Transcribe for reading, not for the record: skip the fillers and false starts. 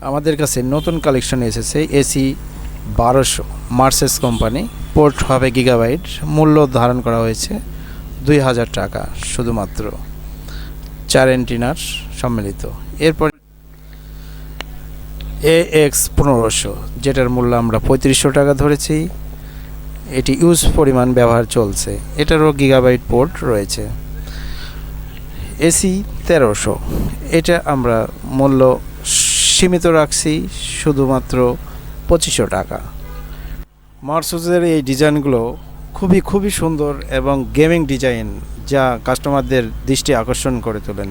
আমাদের কাছে নতুন কালেকশন এসেছে এসি 1200 মার্সেস কোম্পানি। পোর্ট হবে গিগাবাইট। মূল্য ধারণ করা হয়েছে 2000 টাকা শুধুমাত্র 4 এন্টিনার সম্মিলিত। এরপর AX 1500, যেটার মূল্য আমরা 3500 টাকা ধরেছি। এটি ইউজ পরিমাণ ব্যবহার চলছে। এটারও গিগাবাইট পোর্ট রয়েছে। এসি 1300, এটা আমরা মূল্য সীমিত রাখছি শুধুমাত্র 2500 টাকা। মার্সেসের এই ডিজাইনগুলো খুবই সুন্দর এবং গেমিং ডিজাইন, যা কাস্টমারদের দৃষ্টি আকর্ষণ করে তোলেন।